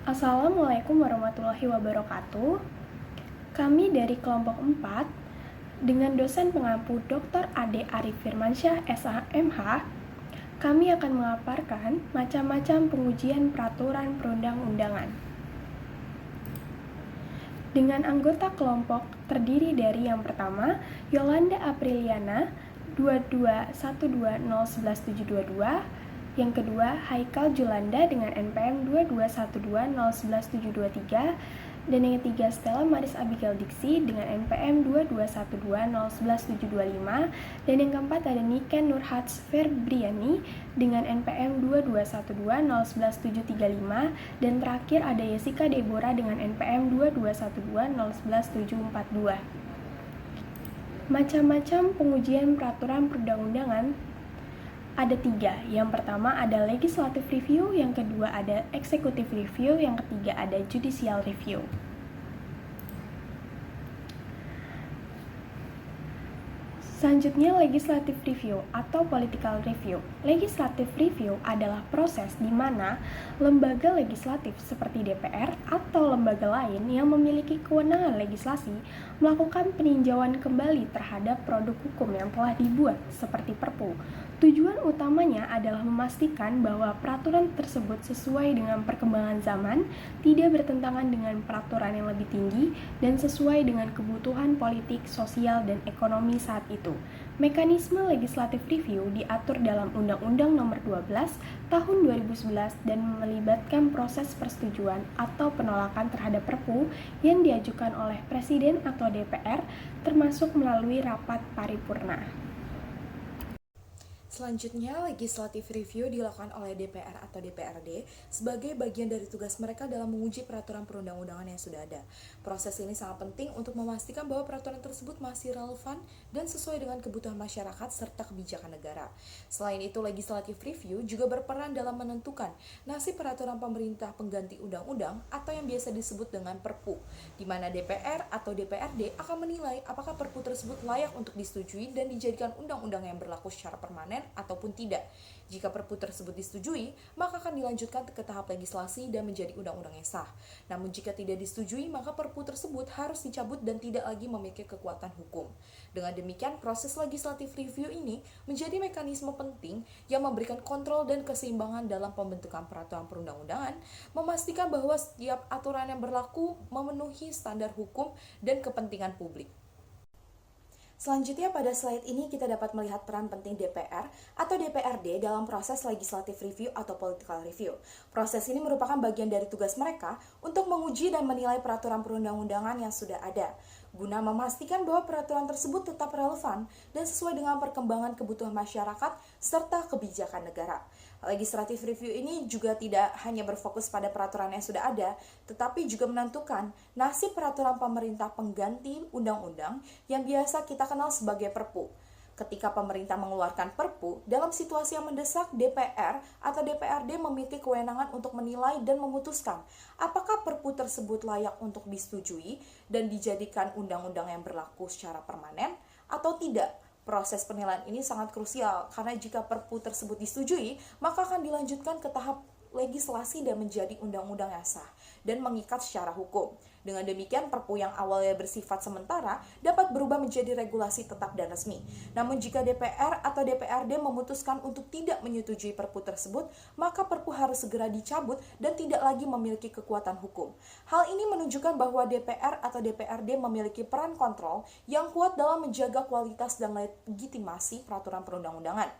Assalamualaikum warahmatullahi wabarakatuh. Kami dari kelompok 4 dengan dosen pengampu Dr. Ade Arif Firmansyah SHMH, kami akan memaparkan macam-macam pengujian peraturan perundang-undangan. Dengan anggota kelompok terdiri dari yang pertama, Yolanda Apriliana 221201122, yang kedua, Haikal Julanda dengan NPM 221201173, dan yang ketiga, Stella Maris Abigail Diksi dengan NPM 221201175, dan yang keempat ada Niken Nurhats Febriani dengan NPM 221201175, dan terakhir ada Jessica Deborah dengan NPM 22120117742. Macam-macam pengujian peraturan perundang-undangan ada 3. Yang pertama ada legislative review, yang kedua ada executive review, yang ketiga ada judicial review. Selanjutnya, legislative review atau political review. Legislative review adalah proses di mana lembaga legislatif seperti DPR atau lembaga lain yang memiliki kewenangan legislasi melakukan peninjauan kembali terhadap produk hukum yang telah dibuat seperti Perpu. Tujuan utamanya adalah memastikan bahwa peraturan tersebut sesuai dengan perkembangan zaman, tidak bertentangan dengan peraturan yang lebih tinggi, dan sesuai dengan kebutuhan politik, sosial, dan ekonomi saat itu. Mekanisme legislative review diatur dalam Undang-Undang Nomor 12 Tahun 2011 dan melibatkan proses persetujuan atau penolakan terhadap Perpu yang diajukan oleh Presiden atau DPR, termasuk melalui rapat paripurna. Selanjutnya, legislative review dilakukan oleh DPR atau DPRD sebagai bagian dari tugas mereka dalam menguji peraturan perundang-undangan yang sudah ada. Proses ini sangat penting untuk memastikan bahwa peraturan tersebut masih relevan dan sesuai dengan kebutuhan masyarakat serta kebijakan negara. Selain itu, legislative review juga berperan dalam menentukan nasib peraturan pemerintah pengganti undang-undang atau yang biasa disebut dengan Perpu, di mana DPR atau DPRD akan menilai apakah Perpu tersebut layak untuk disetujui dan dijadikan undang-undang yang berlaku secara permanen ataupun tidak. Jika Perpu tersebut disetujui, maka akan dilanjutkan ke tahap legislasi dan menjadi undang-undang yang sah. Namun jika tidak disetujui, maka Perpu tersebut harus dicabut dan tidak lagi memiliki kekuatan hukum. Dengan demikian, proses legislative review ini menjadi mekanisme penting yang memberikan kontrol dan keseimbangan dalam pembentukan peraturan perundang-undangan, memastikan bahwa setiap aturan yang berlaku memenuhi standar hukum dan kepentingan publik. Selanjutnya, pada slide ini kita dapat melihat peran penting DPR atau DPRD dalam proses legislative review atau political review. Proses ini merupakan bagian dari tugas mereka untuk menguji dan menilai peraturan perundang-undangan yang sudah ada, guna memastikan bahwa peraturan tersebut tetap relevan dan sesuai dengan perkembangan kebutuhan masyarakat serta kebijakan negara. Legislative review ini juga tidak hanya berfokus pada peraturan yang sudah ada, tetapi juga menentukan nasib peraturan pemerintah pengganti undang-undang yang biasa kita kenal sebagai Perpu. Ketika pemerintah mengeluarkan Perpu, dalam situasi yang mendesak, DPR atau DPRD memiliki kewenangan untuk menilai dan memutuskan apakah Perpu tersebut layak untuk disetujui dan dijadikan undang-undang yang berlaku secara permanen atau tidak. Proses penilaian ini sangat krusial karena jika Perpu tersebut disetujui, maka akan dilanjutkan ke tahap legislasi dan menjadi undang-undang yang sah dan mengikat secara hukum. Dengan demikian, Perpu yang awalnya bersifat sementara dapat berubah menjadi regulasi tetap dan resmi. Namun jika DPR atau DPRD memutuskan untuk tidak menyetujui Perpu tersebut, maka Perpu harus segera dicabut dan tidak lagi memiliki kekuatan hukum. Hal ini menunjukkan bahwa DPR atau DPRD memiliki peran kontrol yang kuat dalam menjaga kualitas dan legitimasi peraturan perundang-undangan.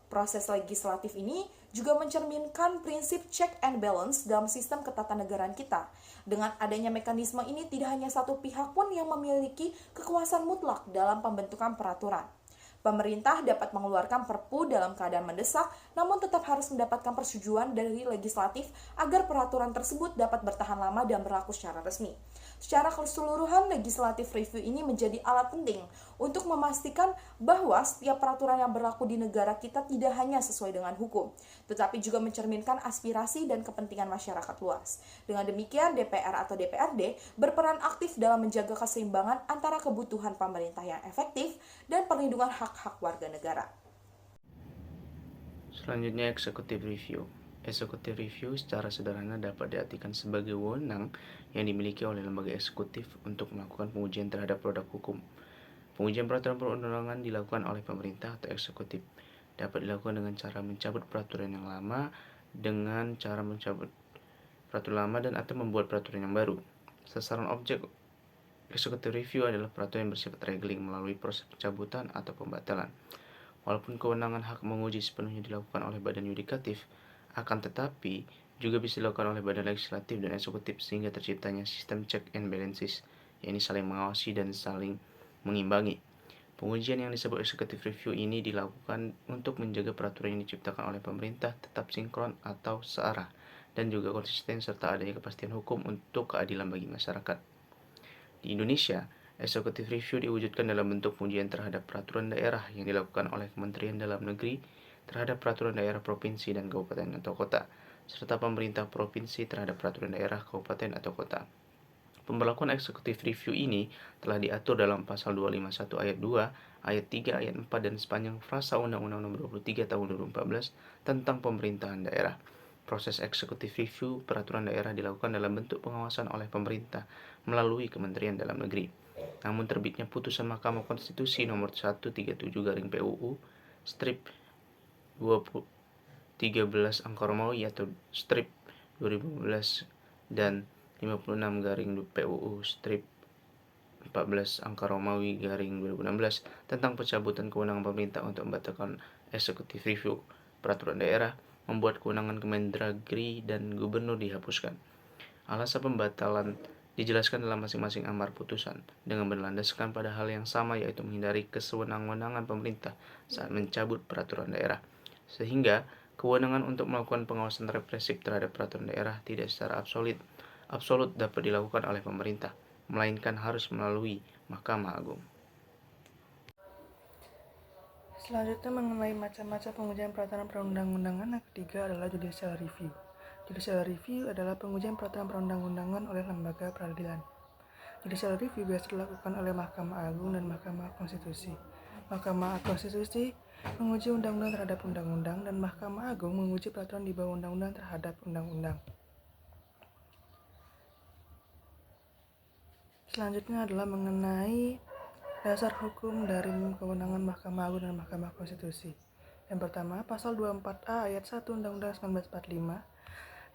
Proses legislatif ini juga mencerminkan prinsip check and balance dalam sistem ketatanegaraan kita. Dengan adanya mekanisme ini, tidak hanya satu pihak pun yang memiliki kekuasaan mutlak dalam pembentukan peraturan. Pemerintah dapat mengeluarkan Perpu dalam keadaan mendesak, namun tetap harus mendapatkan persetujuan dari legislatif agar peraturan tersebut dapat bertahan lama dan berlaku secara resmi. Secara keseluruhan, legislative review ini menjadi alat penting untuk memastikan bahwa setiap peraturan yang berlaku di negara kita tidak hanya sesuai dengan hukum, tetapi juga mencerminkan aspirasi dan kepentingan masyarakat luas. Dengan demikian, DPR atau DPRD berperan aktif dalam menjaga keseimbangan antara kebutuhan pemerintah yang efektif dan perlindungan hak-hak warga negara. Selanjutnya, executive review. Executive review secara sederhana dapat diartikan sebagai wewenang yang dimiliki oleh lembaga eksekutif untuk melakukan pengujian terhadap produk hukum. Pengujian peraturan perundang-undangan dilakukan oleh pemerintah atau eksekutif. Dapat dilakukan dengan cara mencabut peraturan yang lama, dan atau membuat peraturan yang baru. Sasaran objek executive review adalah peraturan yang bersifat regling melalui proses pencabutan atau pembatalan. Walaupun kewenangan hak menguji sepenuhnya dilakukan oleh badan yudikatif, akan tetapi juga bisa dilakukan oleh badan legislatif dan eksekutif sehingga terciptanya sistem check and balances, yakni saling mengawasi dan saling mengimbangi. Pengujian yang disebut executive review ini dilakukan untuk menjaga peraturan yang diciptakan oleh pemerintah tetap sinkron atau searah dan juga konsisten serta adanya kepastian hukum untuk keadilan bagi masyarakat. Di Indonesia, executive review diwujudkan dalam bentuk pengujian terhadap peraturan daerah yang dilakukan oleh Kementerian Dalam Negeri terhadap peraturan daerah provinsi dan kabupaten atau kota, serta pemerintah provinsi terhadap peraturan daerah, kabupaten atau kota. Pemberlakuan executive review ini telah diatur dalam pasal 251 ayat 2, ayat 3, ayat 4 dan sepanjang frasa Undang-Undang Nomor 23 Tahun 2014 tentang pemerintahan daerah. Proses executive review peraturan daerah dilakukan dalam bentuk pengawasan oleh pemerintah melalui Kementerian Dalam Negeri. Namun terbitnya putusan Mahkamah Konstitusi nomor 137/PUU strip 13 angka Romawi atau strip 2015 dan 56/PUU strip 14 angka Romawi garing 2016 tentang pencabutan kewenangan pemerintah untuk membatalkan executive review peraturan daerah membuat kewenangan Kemendagri dan gubernur dihapuskan. Alasan pembatalan dijelaskan dalam masing-masing amar putusan dengan berlandaskan pada hal yang sama, yaitu menghindari kesewenang-wenangan pemerintah saat mencabut peraturan daerah, sehingga kewenangan untuk melakukan pengawasan represif terhadap peraturan daerah tidak secara absolut dapat dilakukan oleh pemerintah, melainkan harus melalui Mahkamah Agung. Selanjutnya mengenai macam-macam pengujian peraturan perundang-undangan, yang ketiga adalah judicial review. Judicial review adalah pengujian peraturan perundang-undangan oleh lembaga peradilan. Judicial review biasa dilakukan oleh Mahkamah Agung dan Mahkamah Konstitusi. Mahkamah Konstitusi menguji undang-undang terhadap undang-undang dan Mahkamah Agung menguji peraturan di bawah undang-undang terhadap undang-undang. Selanjutnya adalah mengenai dasar hukum dari kewenangan Mahkamah Agung dan Mahkamah Konstitusi. Yang pertama, pasal 24A ayat 1 Undang-Undang 1945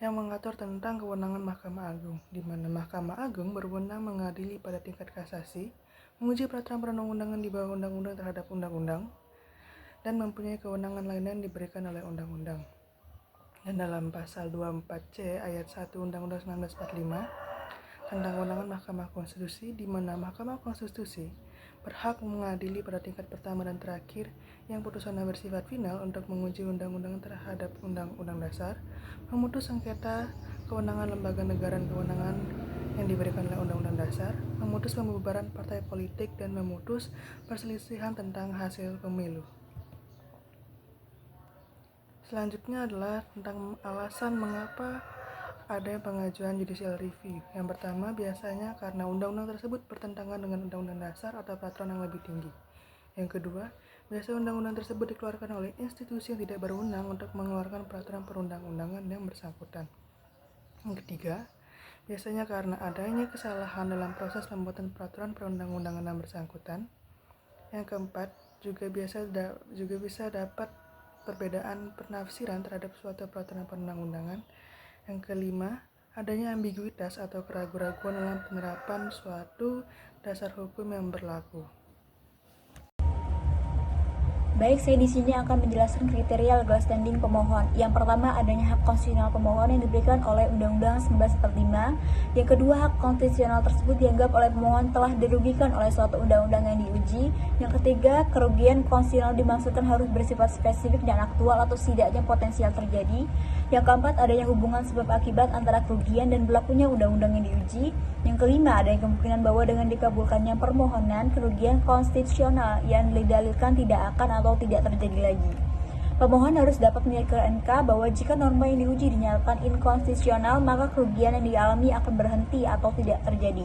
yang mengatur tentang kewenangan Mahkamah Agung, di mana Mahkamah Agung berwenang mengadili pada tingkat kasasi, menguji peraturan perundang-undangan di bawah undang-undang terhadap undang-undang, dan mempunyai kewenangan lainnya yang diberikan oleh undang-undang. Dan dalam pasal 24C ayat 1 Undang-Undang 1945 tentang kewenangan Mahkamah Konstitusi, di mana Mahkamah Konstitusi berhak mengadili pada tingkat pertama dan terakhir yang putusannya bersifat final untuk menguji undang-undang terhadap undang-undang dasar, memutus sengketa kewenangan lembaga negara dan kewenangan yang diberikan oleh undang-undang dasar, memutus pembubaran partai politik, dan memutus perselisihan tentang hasil pemilu. Selanjutnya adalah tentang alasan mengapa ada pengajuan judicial review. Yang pertama, biasanya karena undang-undang tersebut bertentangan dengan undang-undang dasar atau peraturan yang lebih tinggi. Yang kedua, biasanya undang-undang tersebut dikeluarkan oleh institusi yang tidak berwenang untuk mengeluarkan peraturan perundang-undangan yang bersangkutan. Yang ketiga, biasanya karena adanya kesalahan dalam proses pembuatan peraturan perundang-undangan yang bersangkutan. Yang keempat, juga bisa dapat perbedaan penafsiran terhadap suatu peraturan perundang-undangan. Yang kelima, adanya ambiguitas atau keraguan-raguan dalam penerapan suatu dasar hukum yang berlaku. Baik, saya di sini akan menjelaskan kriteria legal standing pemohon. Yang pertama, adanya hak konstitusional pemohon yang diberikan oleh Undang-Undang 1945. Yang kedua, hak konstitusional tersebut dianggap oleh pemohon telah dirugikan oleh suatu undang-undang yang diuji. Yang ketiga, kerugian konstitusional dimaksudkan harus bersifat spesifik dan aktual atau setidaknya potensial terjadi. Yang keempat, adanya hubungan sebab akibat antara kerugian dan berlakunya undang-undang yang diuji. Yang kelima, adanya kemungkinan bahwa dengan dikabulkannya permohonan, kerugian konstitusional yang didalilkan tidak akan atau tidak terjadi lagi. Pemohon harus dapat meyakinkan MK bahwa jika norma yang diuji dinyatakan inkonstitusional, maka kerugian yang dialami akan berhenti atau tidak terjadi.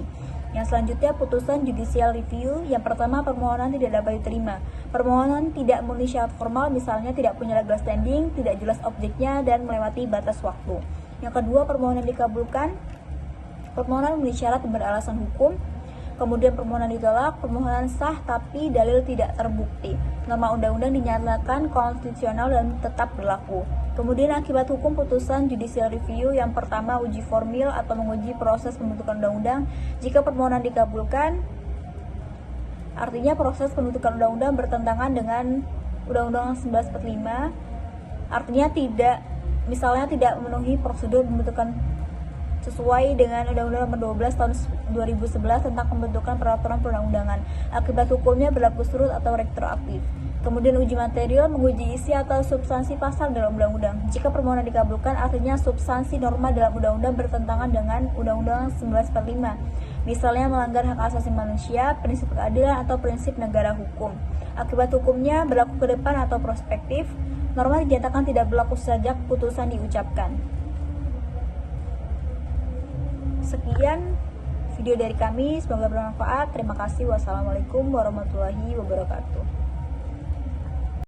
Yang selanjutnya putusan judicial review. Yang pertama, permohonan tidak dapat diterima. Permohonan tidak memenuhi syarat formal, misalnya tidak punya legal standing, tidak jelas objeknya, dan melewati batas waktu. Yang kedua, permohonan dikabulkan. Permohonan memenuhi syarat dan beralasan hukum. Kemudian permohonan ditolak, permohonan sah tapi dalil tidak terbukti. Norma undang-undang dinyatakan konstitusional dan tetap berlaku. Kemudian akibat hukum putusan judicial review. Yang pertama, uji formil atau menguji proses pembentukan undang-undang. Jika permohonan dikabulkan, artinya proses pembentukan undang-undang bertentangan dengan Undang-Undang 1945. Artinya tidak memenuhi prosedur pembentukan sesuai dengan Undang-Undang Nomor 12 Tahun 2011 tentang pembentukan peraturan perundang-undangan. Akibat hukumnya berlaku surut atau retroaktif. Kemudian uji material, menguji isi atau substansi pasal dalam undang-undang. Jika permohonan dikabulkan, artinya substansi norma dalam undang-undang bertentangan dengan Undang-Undang 1945. Misalnya melanggar hak asasi manusia, prinsip keadilan, atau prinsip negara hukum. Akibat hukumnya berlaku ke depan atau prospektif. Norma dinyatakan tidak berlaku sejak putusan diucapkan. Sekian video dari kami, semoga bermanfaat. Terima kasih. Wassalamualaikum warahmatullahi wabarakatuh.